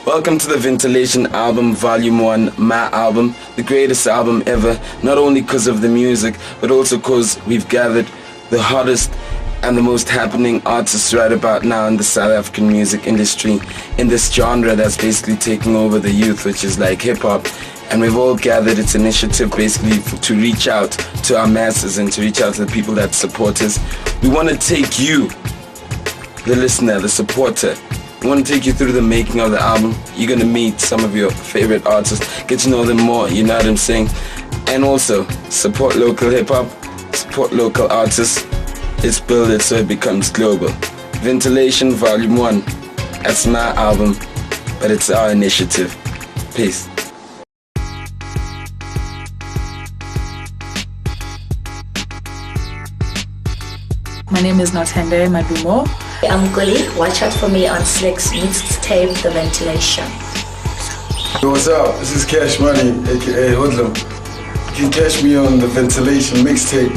Welcome to the Ventilation album, Volume 1, my album, the greatest album ever, not only because of the music, but also because we've gathered the hottest and the most happening artists right about now in the South African music industry, in this genre that's basically taking over the youth, which is like hip-hop. And we've all gathered its initiative basically to reach out to our masses and to reach out to the people that support us. We want to take you, the listener, the supporter. We want to take you through the making of the album. You're going to meet some of your favorite artists, get to know them more, you know what I'm saying? And also, support local hip-hop, support local artists. Let's build it so it becomes global. Ventilation Volume 1. That's my album, but it's our initiative. Peace. My name is Nothende Madumo. I'm Gully. Watch out for me on Slick's Mixtape, The Ventilation. Yo, what's up? This is Cash Money, aka Hoodlum. You can catch me on The Ventilation Mixtape.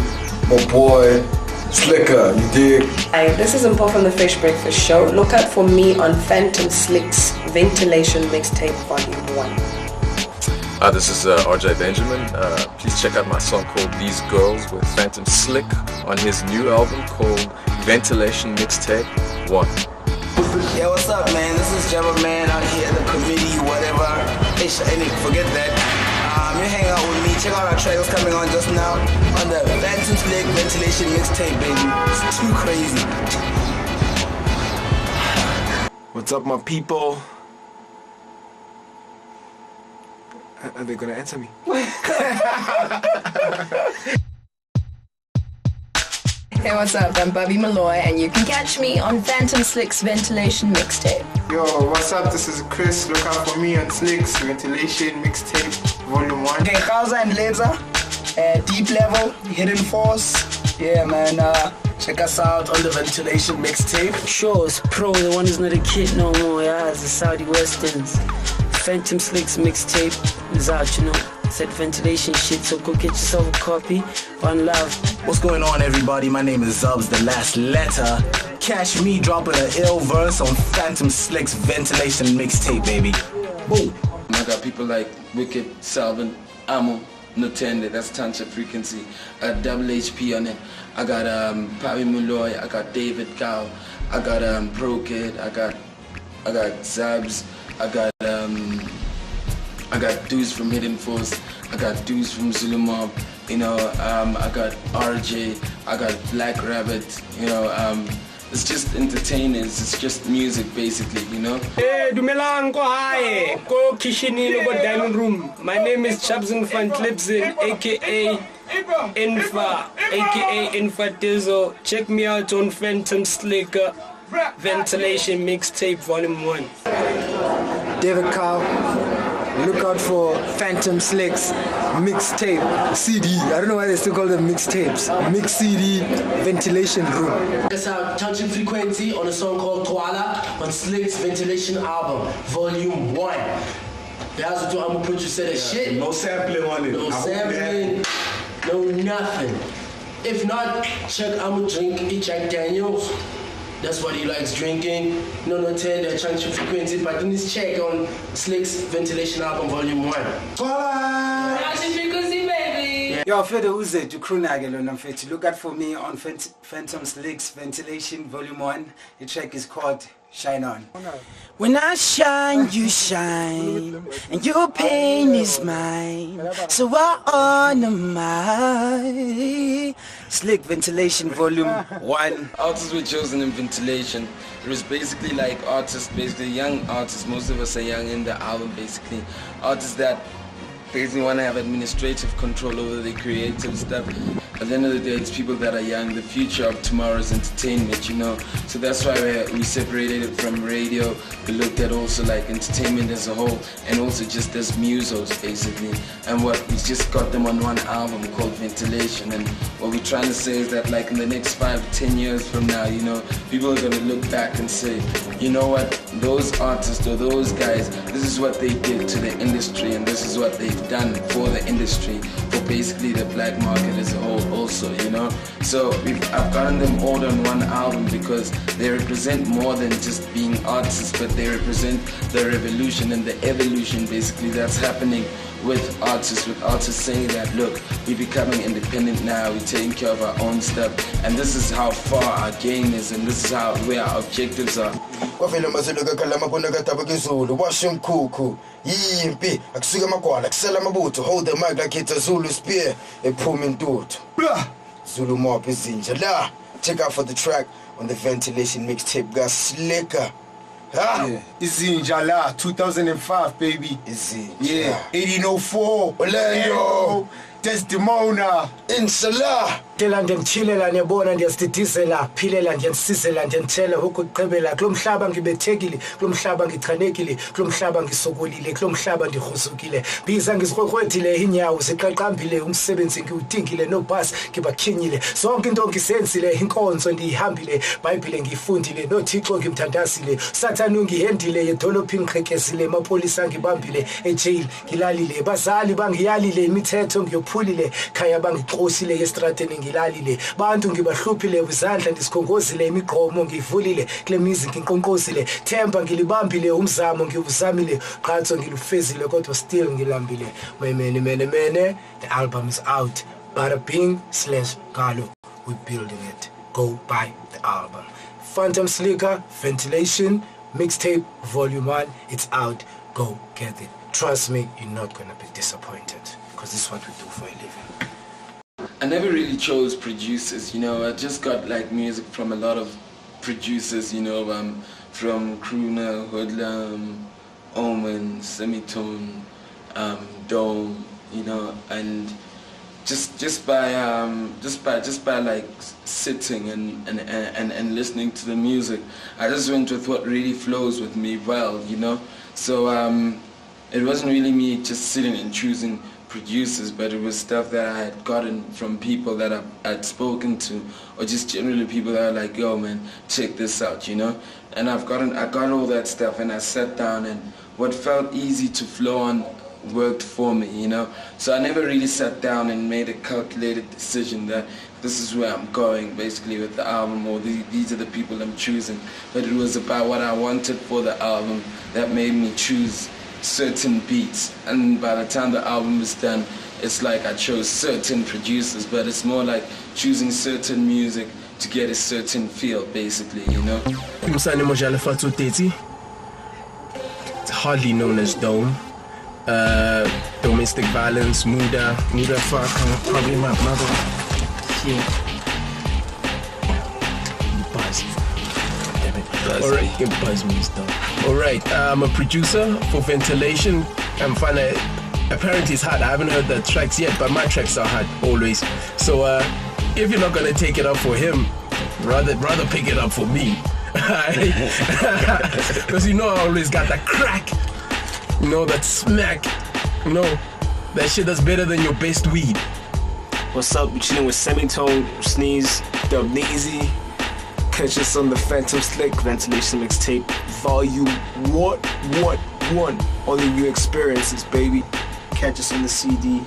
My boy, Slikour, you dig? Hi, this is Impo from the Fresh Breakfast Show. Look out for me on Phantom Slick's Ventilation Mixtape Volume 1. This is RJ Benjamin. Please check out my song called These Girls with Phantom Slick on his new album called Ventilation Mixtape 1. Yeah, what's up, man? This is Jabba Man out here at the committee, whatever. Hey, forget that. You hang out with me. Check out our track that's coming on just now on the Phantom Slick Ventilation Mixtape, baby. It's too crazy. What's up, my people? Are they gonna answer me? Hey, what's up? I'm Bobby Malloy, and you can catch me on Phantom Slick's Ventilation Mixtape. Yo, what's up? This is Chris. Look out for me on Slick's Ventilation Mixtape Volume 1. Hey, Gaza and Laser, Deep Level, Hidden Force. Yeah, man, check us out on the Ventilation Mixtape. Sure, it's Pro, the one who's not a kid no more, yeah, it's the Saudi Westerns. Phantom Slick's Mixtape is out, you know. It's that ventilation shit, so go get yourself a copy. One love. What's going on, everybody? My name is Zubs, the last letter. Catch me dropping an ill verse on Phantom Slick's Ventilation Mixtape, baby. Boom. I got people like Wicked, Salvin, Amo, Notende, that's Tantra Frequency, Double HP on it. I got Pavi Muloy, I got David Cow, I got Pro Kid, I got Zabs, I got dudes from Hidden Force, I got dudes from Zulu Mob, you know, I got RJ, I got Black Rabbit, you know, it's just entertainers, it's just music basically, you know. Hey, dumelang ko hae, ko kitchenini ko dining room. My name is Chabzin van Klipsen, aka Infa, aka Infa Dizzle. Check me out on Phantom Slicker Ventilation Mixtape Volume 1. David Cow. Look out for Phantom Slick's Mixtape CD. I don't know why they still call them mixtapes. Mix CD Ventilation Room. Check out Tantra Frequency on a song called Twala on Slick's Ventilation Album, Volume 1. That's what I'm gonna producer that shit. No sampling on it. No sampling, no nothing. If not, check I'ma drink Jack Daniels. That's what he likes drinking. No tender, Tantra Frequency, but then this check on Slick's Ventilation Album Volume 1. Tantra Frequency, baby! Yo, Fede Uze, to Krunagel and Fete. Look out for me on Phantom Slick's Ventilation Volume 1. The track is called Shine On. When I shine, you shine, and your pain is mine. So I honor my Slick Ventilation Volume 1. Artists were chosen in Ventilation. It was basically like artists, basically young artists. Most of us are young in the album, basically. Artists that basically want to have administrative control over the creative stuff. At the end of the day, it's people that are young, the future of tomorrow's entertainment, you know. So that's why we separated it from radio. We looked at also like entertainment as a whole, and also just as musos basically. And what we just got them on one album called Ventilation. And what we're trying to say is that like in the next 5 to 10 years from now, you know, people are gonna look back and say, you know what, those artists or those guys, this is what they did to the industry, and this is what they've done for the industry, for basically the black market as a whole also, you know. So I've gotten them all on one album because They represent more than just being artists, but they represent the revolution and the evolution basically that's happening with artists saying that, look, we're becoming independent now, we're taking care of our own stuff, and this is how far our game is, and this is where our objectives are. Kwavele mazeluka kalama bonaka tabake Zulu, washimkuku, yimpi, akusuka magwala, kusela mabutho, hold the mic like it's a Zulu spear, ephuma intuthu. Blah! Zulu mob izinja la. Check out for the track on the Ventilation Mixtape, got Slikour. Huh? Yeah. Izinja la, 2005, baby. Izinja. Yeah, 1804. Orlando. Desdemona. Inshallah. Tela ndiyamchilela ndiyabona ndiyazididizela philela ndiyansizela ndiyantshela ukuqhebela kulo mhlaba ngibethekile kulo mhlaba ngichanekile kulo mhlaba ngisokolile kulo mhlaba ndihuzukile biza ngizikrokrwethile inyawo ziqaqambile umsebenzi ngiwutingile nobhasi ngibakhinyile zonke into ngisenzile inkonzo ndiyihambile iBhayibhile ngiyifundile noThixo ngimthandazile Sathane ungihendile edolophi ngiqhekezile amapolisa ngibambile ejail ngilalile bazali bangiyalile imithetho ngiyophulile khaya bangixosile estradeni ngilalile bantu ngibahluphile uzandla ndisikhongozile imigqomo ngivulile kule mizi nginqonqozile themba ngilibambile umzamo ngiwuzamile qhatho ngilufezile kodwa still ngilambile mene the album is out bada bing/Galo we building it go buy the album Phantom Slikour Ventilation Mixtape Volume 1 it's out go get it trust me you're not gonna be disappointed because this is what we do for a living. I never really chose producers, you know, I just got like music from a lot of producers, you know, from Crooner, Hoodlum, Omen, Semitone, Dome, you know, and just by like sitting and listening to the music, I just went with what really flows with me well, you know. So it wasn't really me just sitting and choosing producers, but it was stuff that I had gotten from people that I'd spoken to, or just generally people that are like, yo man, check this out, you know. And I got all that stuff, and I sat down, and what felt easy to flow on worked for me, you know. So I never really sat down and made a calculated decision that this is where I'm going basically with the album, or these are the people I'm choosing, but it was about what I wanted for the album that made me choose certain beats. And by the time the album is done, it's like I chose certain producers, but it's more like choosing certain music to get a certain feel basically, you know. It's hardly known as Dome. Domestic violence, Muda fuck, probably my mother. Yeah. Alright, it buzz me stuff. Alright, I'm a producer for Ventilation. I'm finna. Apparently it's hard. I haven't heard the tracks yet, but my tracks are hard always. So if you're not gonna take it up for him, rather pick it up for me. Because you know I always got that crack. You know, that smack. You know, that shit that's better than your best weed. What's up? You're chilling with Semitone, Sneeze, Dubneezy. Catch us on the Phantom Slick Ventilation Mixtape Volume 1. All the new experiences, baby. Catch us on the CD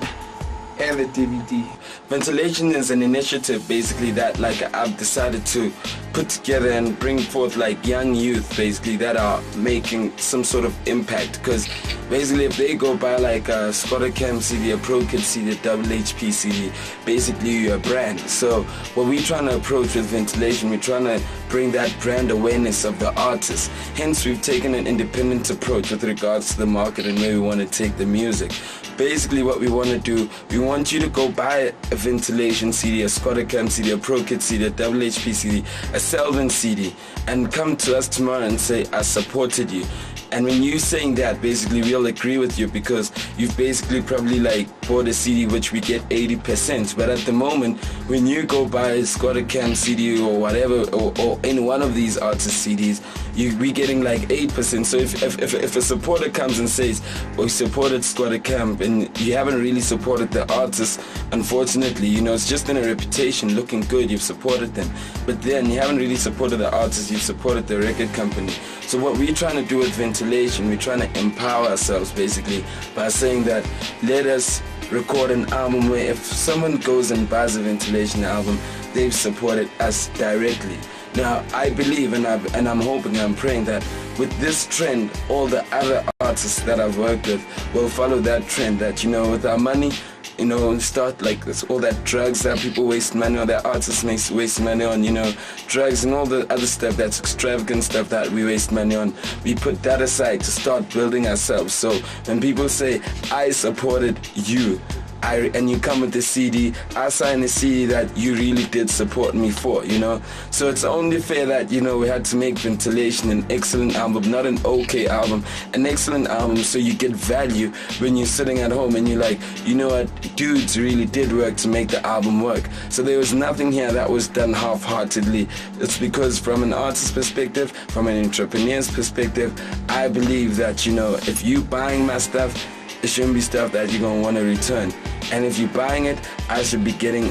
and the DVD. Ventilation is an initiative basically that like I've decided to put together and bring forth like young youth basically that are making some sort of impact, because basically if they go by like a Squatter Cam CD, a Pro Kid CD, a Double HP CD, basically you're a brand. So what we're trying to approach with Ventilation, we're trying to bring that brand awareness of the artist. Hence we've taken an independent approach with regards to the market and where we want to take the music. Basically what we want to do, we want you to go buy a Ventilation CD, a Squatter Cam CD, a Pro Kid CD, a Double HP CD, a Selvin CD, and come to us tomorrow and say, I supported you. And when you saying that, basically we'll agree with you, because you've basically probably like bought a CD which we get 80%, but at the moment when you go buy a Squatter Cam CD or whatever, or any one of these artist CDs, we're getting like 8%. So if a supporter comes and says, we supported Squatter Camp, and you haven't really supported the artist, unfortunately, you know, it's just in a reputation, looking good, you've supported them, but then you haven't really supported the artist, you've supported the record company. So what we're trying to do with Ventilation, we're trying to empower ourselves basically by saying that let us record an album where if someone goes and buys a Ventilation album, they've supported us directly. Now, I believe and I'm hoping, I'm praying that with this trend, all the other artists that I've worked with will follow that trend, that, you know, with our money, you know, start like this, all that drugs that people waste money on, that artists waste money on, you know, drugs and all the other stuff, that's extravagant stuff that we waste money on. We put that aside to start building ourselves. So when people say, I supported you, and you come with the CD, I sign a CD that you really did support me for, you know. So it's only fair that, you know, we had to make Ventilation an excellent album, not an okay album, an excellent album, so you get value when you're sitting at home and you're like, you know what, dudes really did work to make the album work. So there was nothing here that was done half-heartedly. It's because from an artist's perspective, from an entrepreneur's perspective, I believe that, you know, if you buying my stuff, it shouldn't be stuff that you're going to want to return. And if you're buying it, I should be getting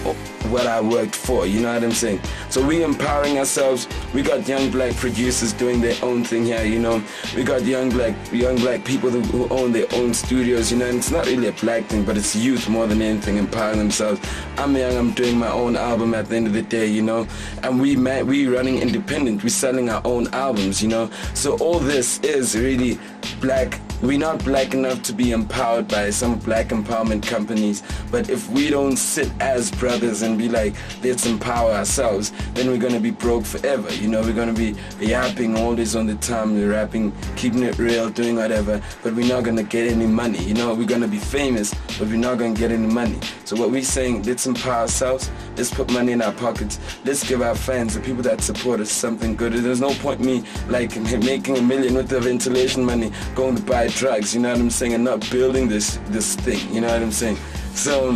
what I worked for, you know what I'm saying? So we empowering ourselves. We got young black producers doing their own thing here, you know. We got young black people who own their own studios, you know, and it's not really a black thing, but it's youth more than anything empowering themselves. I'm young, I'm doing my own album at the end of the day, you know, and we running independent, we're selling our own albums, you know. So all this is really black. We're not black enough to be empowered by some black empowerment companies, but if we don't sit as brothers and be like, let's empower ourselves, then we're going to be broke forever, you know. We're going to be yapping all this on the time, we're rapping, keeping it real, doing whatever, but we're not going to get any money, you know. We're going to be famous, but we're not going to get any money. So what we're saying, let's empower ourselves, let's put money in our pockets, let's give our fans, the people that support us, something good. There's no point me like making $1 million with the Ventilation money, going to buy drugs, you know what I'm saying, and not building this thing, you know what I'm saying. So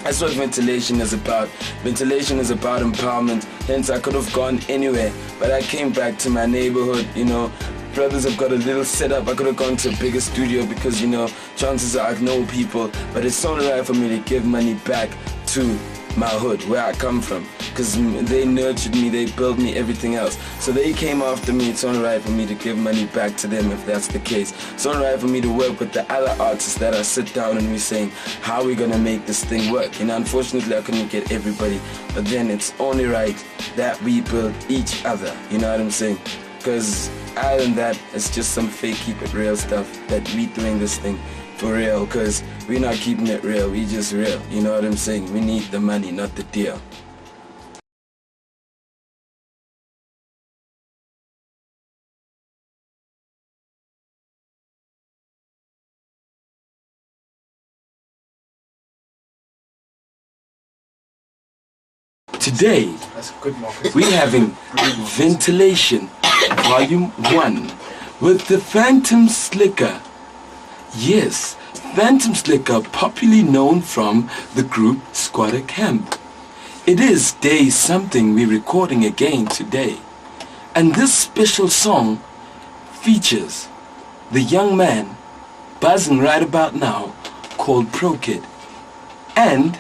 that's what Ventilation is about. Ventilation is about empowerment. Hence I could have gone anywhere, but I came back to my neighborhood, you know. Brothers have got a little setup. I could have gone to a bigger studio because, you know, chances are I know people, but it's only right for me to give money back to my hood, where I come from, because they nurtured me, they built me, everything else. So they came after me. It's only right for me to give money back to them if that's the case. It's only right for me to work with the other artists that I sit down and we saying, how are we gonna make this thing work? You know, unfortunately I couldn't get everybody, but then it's only right that we build each other, you know what I'm saying? Because other than that, it's just some fake keep it real stuff that we doing this thing for real, because we're not keeping it real, we just real, you know what I'm saying? We need the money, not the deal. Today, we're having Ventilation Volume 1 with the Phantom Slikour. Yes, Phantom Slikour, popularly known from the group Squatter Camp. It is day something we're recording again today. And this special song features the young man buzzing right about now called Pro Kid. And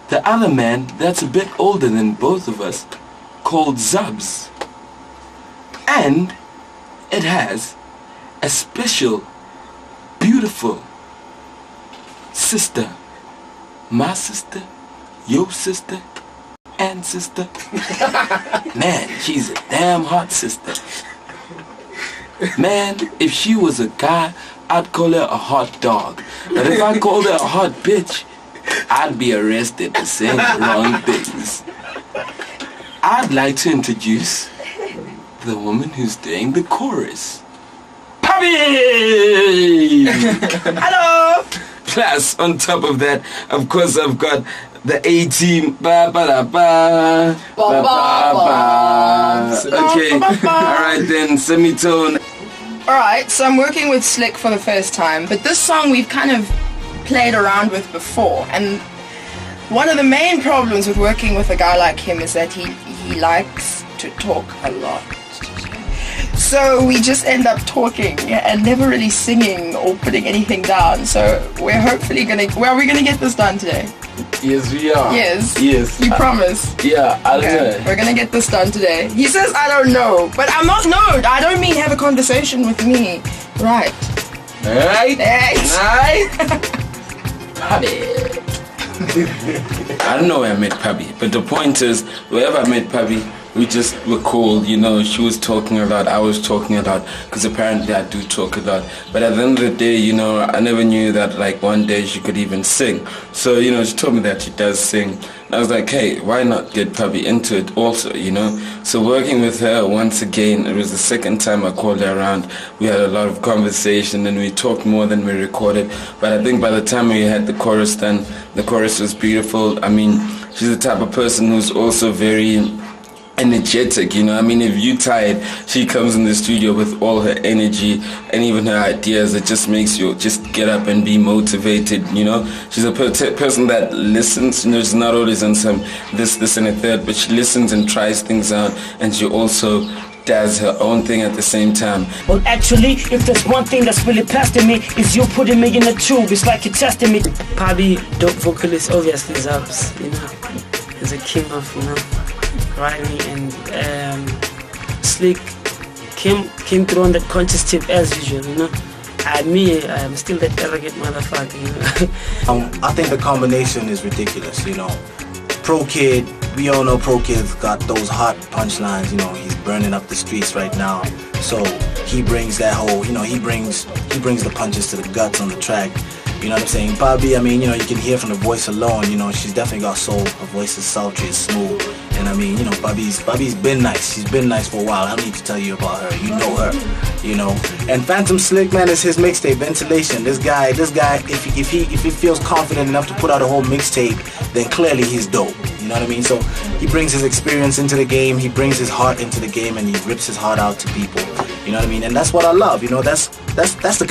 the other man that's a bit older than both of us called Zubs. And it has a special, beautiful sister, my sister, your sister, and sister. Man, she's a damn hot sister. Man, if she was a guy, I'd call her a hot dog. But if I called her a hot bitch, I'd be arrested for saying the wrong things. I'd like to introduce the woman who's doing the chorus. Papi! Hello! Plus, on top of that, of course, I've got the A-team. Ba ba da ba. Ba ba ba. Okay. Alright then, semitone. Alright, so I'm working with Slick for the first time, but this song we've kind of played around with before, and one of the main problems with working with a guy like him is that he likes to talk a lot. So we just end up talking and never really singing or putting anything down. So we're hopefully gonna, well, we're gonna get this done today. Yes, we are. Yes. Yes. You promise? Yeah, I don't know. We're gonna get this done today. He says I don't know, but I'm not, no, I don't mean have a conversation with me. Right. Alright. Right. Papi. I don't know where I met Papi, but the point is, wherever I met Papi, we just were cool, you know. She was talking a lot, I was talking a lot, because apparently I do talk a lot. But at the end of the day, you know, I never knew that like one day she could even sing. So, you know, she told me that she does sing. And I was like, hey, why not get Pabi into it also, you know? So working with her once again, it was the second time I called her around. We had a lot of conversation and we talked more than we recorded. But I think by the time we had the chorus done, the chorus was beautiful. I mean, she's the type of person who's also very energetic, you know. I mean, if you tired, she comes in the studio with all her energy and even her ideas. It just makes you just get up and be motivated, you know. She's a person that listens, you know. She's not always on some this and a third, but she listens and tries things out, and she also does her own thing at the same time. Well, actually, if there's one thing that's really past me, is you putting me in the tube. It's like you're testing me. Pabi, dope vocalist, obviously, Zabs, you know, he's a king of, you know, rhyming, and Slick came through on that conscious tip as usual, you know. I'm still that arrogant motherfucker, you know. I think the combination is ridiculous, you know. Pro Kid, we all know Pro Kid's got those hot punchlines, you know. He's burning up the streets right now, so he brings that whole, you know, he brings the punches to the guts on the track. You know what I'm saying? Pabi, I mean, you know, you can hear from the voice alone, you know, she's definitely got soul. Her voice is sultry, it's smooth. And I mean, you know, Pabi's been nice. She's been nice for a while. I don't need to tell you about her. You know her, you know. And Phantom Slick, man, is his mixtape, Ventilation. This guy, if he feels confident enough to put out a whole mixtape, then clearly he's dope. You know what I mean? So he brings his experience into the game, he brings his heart into the game, and he rips his heart out to people. You know what I mean? And that's what I love. You know, that's the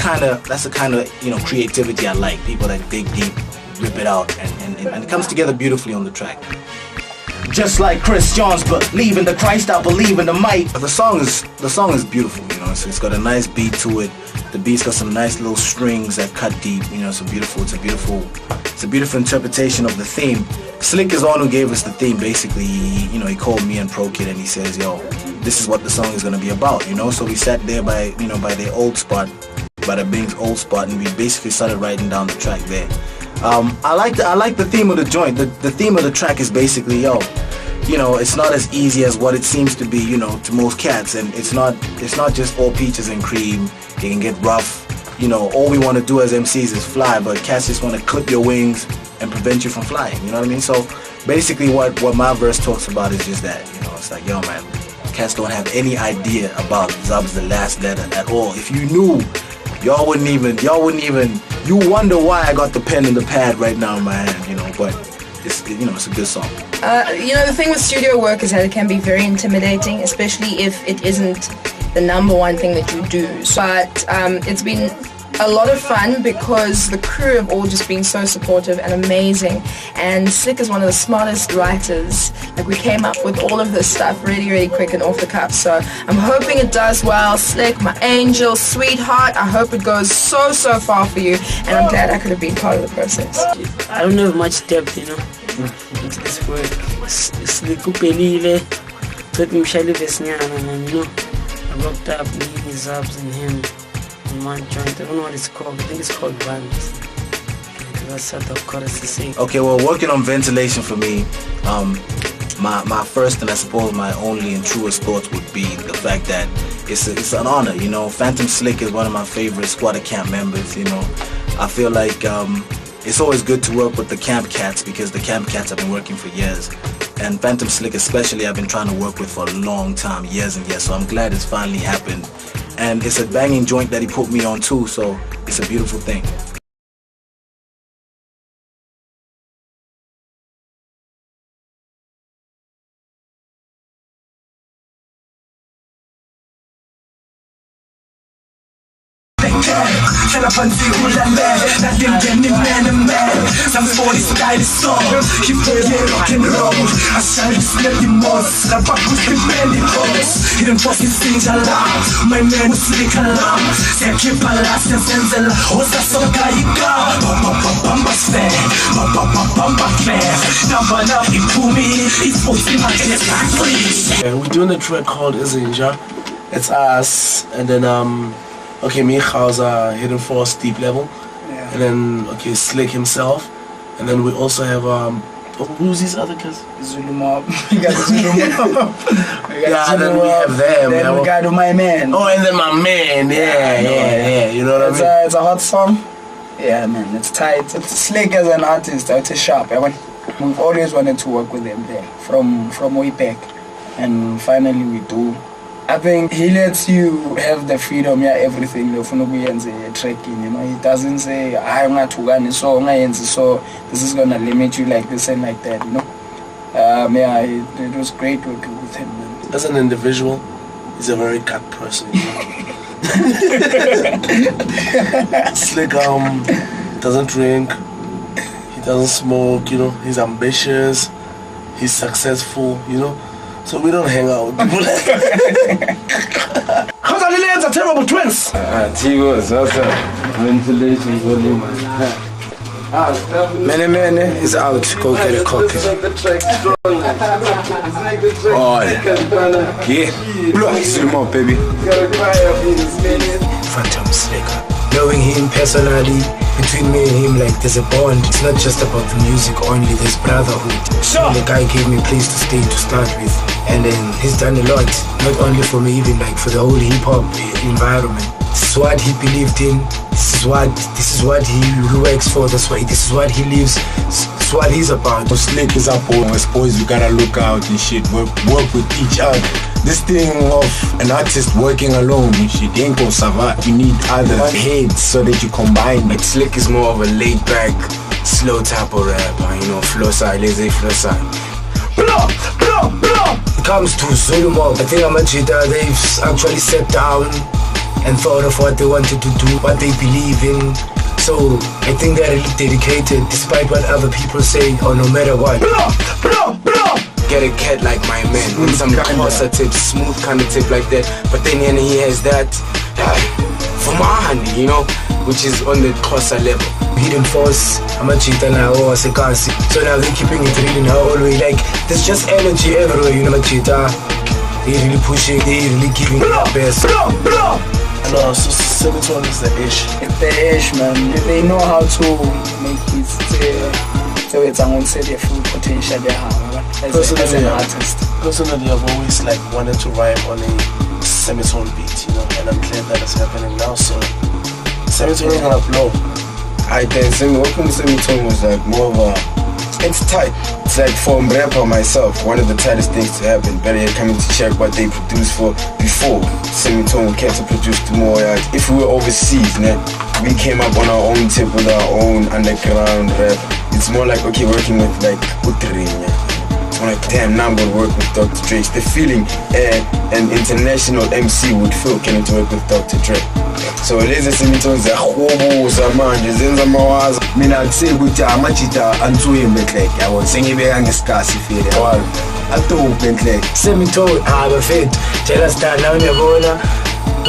kind of you know, creativity I like. People that dig deep, rip it out, and it comes together beautifully on the track. Just like Christians believe in the Christ, I believe in the might. The song is beautiful, you know. It's got a nice beat to it. The beat's got some nice little strings that cut deep. You know, it's a beautiful interpretation of the theme. Slick is the one who gave us the theme. Basically, he called me and Pro Kid and he says, "Yo, this is what the song is gonna be about." You know, so we sat there by their old spot, by the Bing's old spot, and we basically started writing down the track there. I like the theme of the joint. The theme of the track is basically, yo, you know, it's not as easy as what it seems to be, you know, to most cats, and it's not just all peaches and cream. It can get rough. You know, all we want to do as MCs is fly, but cats just want to clip your wings and prevent you from flying. You know what I mean? So basically, what my verse talks about is just that. You know, it's like, yo, man, cats don't have any idea about Zab's the last letter at all. If you knew, y'all wouldn't even. You wonder why I got the pen and the pad right now in my hand, you know, but it's a good song. You know, the thing with studio work is that it can be very intimidating, especially if it isn't the number one thing that you do. But it's been a lot of fun because the crew have all just been so supportive and amazing, and Slick is one of the smartest writers. Like, we came up with all of this stuff really, really quick and off the cuff, so I'm hoping it does well. Slick, my angel, sweetheart, I hope it goes so far for you, and I'm glad I could have been part of the process. I don't have much depth, you know, into this work. Slikour pelile, took me Shelly Vesniana, man, you know. I rocked up me, Zabs, and him on one joint. I don't know what it's called. I think it's called Violence. That's sort of chorus to sing. Okay, well, working on Ventilation for me, my first and I suppose my only and truest thoughts would be the fact that it's an honor, you know. Phantom Slick is one of my favorite Squatter Camp members, you know. I feel like it's always good to work with the camp cats because the camp cats have been working for years. And Phantom Slick especially, I've been trying to work with for a long time, years and years, so I'm glad it's finally happened. And it's a banging joint that he put me on too, so it's a beautiful thing. Kalapansi ulale, natingeni man. Some 40 style song, keep playing rock and roll. I shall display the most, the back with the belly holes. Hidden forces sing alarm, my man was slick alarm. Say keep a last and sends a lot. Osa soka ika, bamba fair, bamba fair. Number now ikumi, it's posting my chest like. Yeah, we're doing a track called Izinja. It's us, and then okay, Michael's Hidden Force Deep Level, and then Slick himself, and then we also have Who's these other guys? Zulu Mob. We got Zulu Mob. Then we have them. Then we got My Man. Oh, and then My Man. Yeah. You know what I mean? It's a hot song. Yeah, man, it's tight. It's Slick as an artist. It's sharp. We've always wanted to work with him there from way back, and finally we do. I think he lets you have the freedom, everything. A tracking, he doesn't say, I'm not so this is gonna limit you like this and like that, it was great working with him, man. As an individual, he's a very cut person, Slick doesn't drink, he doesn't smoke, he's ambitious, he's successful, so we don't hang out with people like that. How's are terrible twins? T-Boss, what's up? Ventilation volume. Many is out. Go get a copy. Oh, yeah. Zoom up, baby. Phantom Slikour. Knowing him personally, between me and him, like there's a bond. It's not just about the music only, there's brotherhood. Sure. The guy gave me a place to stay to start with, and then he's done a lot, not only for me, even like for the whole hip-hop environment. This is what he believed in, this is what he works for, this is what he lives, this is what he's about. Slick is up on us boys, we gotta look out and shit, work with each other. This thing of an artist working alone, shit ain't gonna survive. You need other heads so that you combine. But Slick is more of a laid back, slow type of rapper, flow side, lazy flow side. It comes to Zulu Mob, I think Amajita, they've actually sat down and thought of what they wanted to do, what they believe in. So I think they're really dedicated despite what other people say or no matter what. Get a cat like My Man with some closer tip, smooth kind of tip like that. But then he has that for my hand, which is on the closer level. Hidden Force, Amajita now, Sekasi. So now they're keeping it real in our own way. Like there's just energy everywhere, Amajita. They're really pushing, they're really giving it their best. No, so Semitone is the ish. It's the ish, man. They know how to make it so it's on their full potential they have as an artist. Personally, I've always wanted to rhyme on a semitone beat, and I'm glad that it's happening now. So semitone is gonna blow. Working with semitone was more of a. It's tight. It's for a rapper myself, one of the tightest things to happen. Better yet, coming to check what they produced for before. Semitone came to produce more. If we were overseas, we came up on our own tip with our own underground rap. It's more like working with Utri. It's more like damn, now I'm gonna work with Dr. Dre. It's the feeling an international MC would feel coming to work with Dr. Dre. So lezi Semitone zahoboza manje zenza mawazo. Mina akuseyi ukuthi Amajita antsuye Bentley yabo sengibeka ngesikasi file yabo atu Bentley Semitone bafethu tshela star nawe uyabona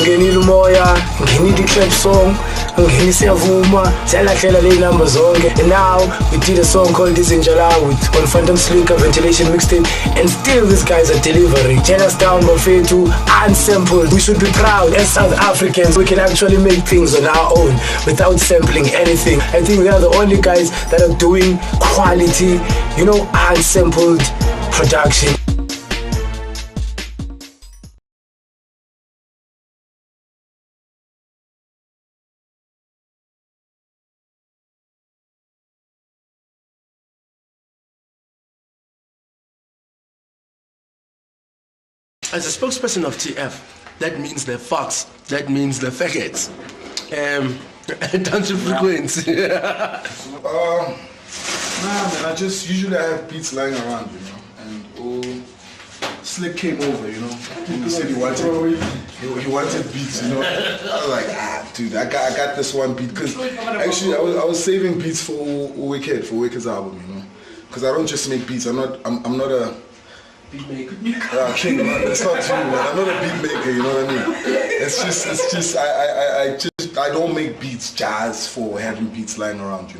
ngenile umoya ngenile i-club song ngeni siyavuma siyalahlela le number zonke. And now we did a song called Izinjala on Phantom Slikour Ventilation Mixtape, and still these guys are delivering. Tell us down bafethu unsampled. We should be proud as South Africans. We can actually make things on our own without sampling anything. I think we are the only guys that are doing quality, unsampled production. As a spokesperson of TF, that means the fucks, that means the faggots. Don't you frequent? Nah, man, I just usually have beats lying around, and Slick came over, he said he wanted beats, I was like, dude, I got this one beat, because actually I was saving beats for Wicked's album, because I don't just make beats. I'm not a beat maker. It's not true, man. I'm not a beat maker, you know what I mean? It's just I don't make beats just for having beats lying around,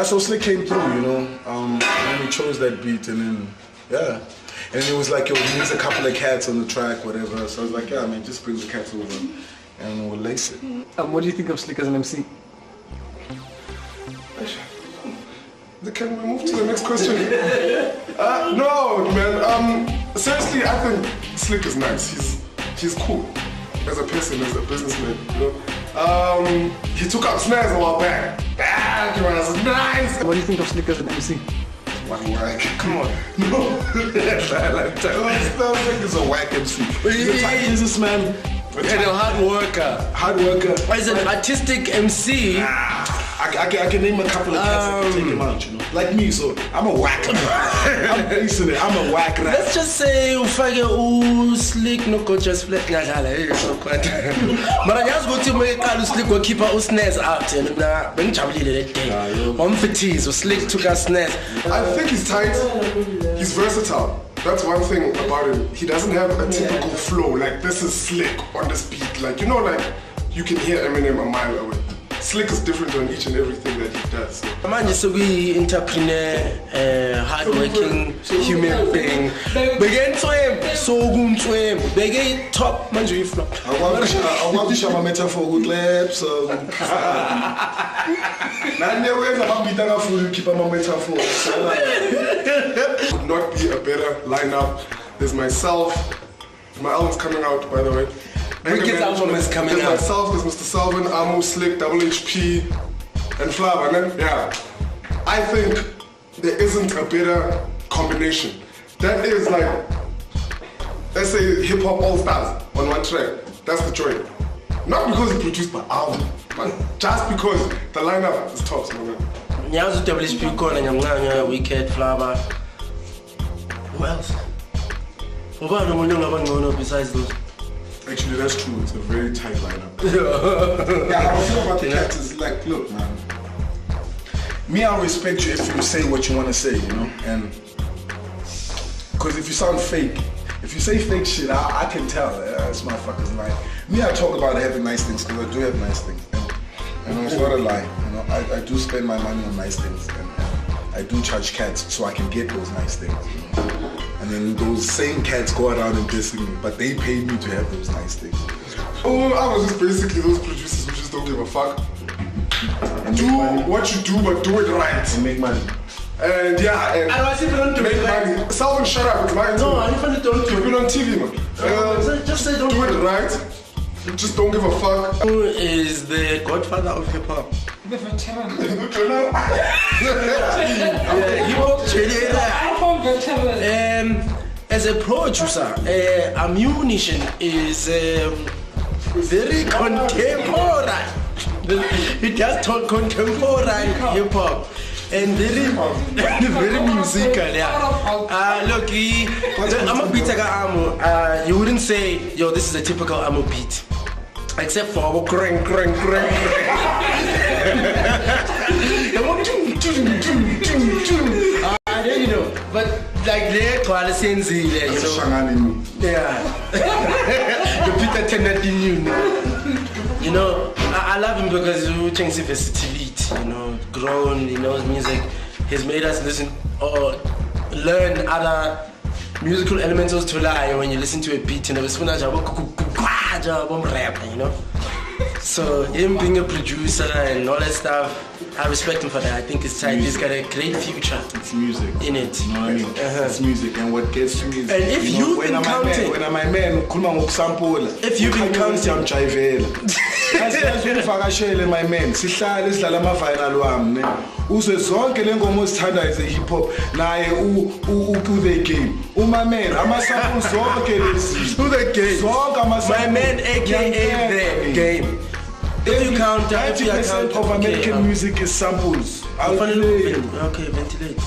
so Slick came through, and he chose that beat, and then and it was like, yo, he needs a couple of cats on the track, whatever. So I was like, yeah, man, just bring the cats over and we'll lace it. What do you think of Slick as an MC? The can we move to the next question? No, man. Seriously, I think Slick is nice. He's cool as a person, as a businessman. You know, he took out snares a while back. He was nice. What do you think of Slick as an MC? Whack. Come on. No. Slick is a whack MC. He's a tight businessman. And a hard worker. Hard worker. As an artistic MC. I can name a couple of cats that can take him out, you know. Like me, so I'm a whack. I'm basically, I'm a whack rapper. Let's just say ufake Slick no go just flat ngakhala so kwanta. Mara yazi ukuthi umeqala uSlick wakhipha usnares out and mina bengijabulile le day. Wamfithiza uSlick took us snares. I think he's tight. He's versatile. That's one thing about him. He doesn't have a typical flow. Like this is Slick on this beat. Like you know, like you can hear Eminem a mile away. Slick is different on each and everything that he does. Manje sokuyi entrepreneur, hardworking human being. Begin to him, so good to him. Begin top manje you flop. I want to share my metaphor with labs. Keep my metaphor. Could not be a better lineup. There's myself. My album's coming out, by the way. Wicked album is coming out. There's myself, there's Mr. Salvin, Amo, Slick, Double HP, and Flav. And then, yeah, I think there isn't a better combination. That is like, let's say hip hop all stars on one track. That's the joint. Not because he produced my album, but just because the lineup is tops, man. Nyazo Double HP, Kona, Nyamnganya, Wicked, Flava. Who else? Besides those? Actually, that's true. It's a very tight lineup. Yeah, how I feel about the cats is like, look, man. Me, I'll respect you if you say what you want to say, you know? And because if you sound fake, if you say fake shit, I can tell. This motherfucker's lying. Me, I talk about having nice things because I do have nice things. And you know, it's not a lie. You know, I do spend my money on nice things. And I do charge cats so I can get those nice things, you know? And then those same cats go around and dissing me, but they pay me to have those nice things. Oh, I was just basically those producers who just don't give a fuck. And do what you do, but do it right. And make money. And yeah, and I if you don't do make it right. money. Salvin, shut up, it's my No, I even don't do it. You've been on TV, man. Just say don't do it right. Just don't give a fuck. Who is the godfather of hip hop? The veteran. As a producer, Ammunition is very contemporary. It does talk contemporary hip hop. And very musical, yeah. Look, I'm a beat like Amo. You wouldn't say, yo, this is a typical Amo beat. Except for crank. I don't know, but like they're quality, you know. Yeah. You put that tenant in you know. I love him because he changes versatility, you know, grown, he knows music. He's made us listen or learn other musical elements to lie when you listen to a beat and you know. So him being a producer and all that stuff, I respect him for that. I think it's tight. He's got a great future. It's music in it. You know what I mean? It's music, and what gets to me is. And if you've been counting, when I'm my man, if you've been counting, I'm driving. That's my man. Sihlale sidlala ama final wami ne. Uzwe zonke lengoma ozithanda is hip hop. Naye u the game. Uma man, ama samples zonke lezi. To the game. Zonke ama samples. My man aka the game. If you count 90% of American music is samples. Okay, ventilate.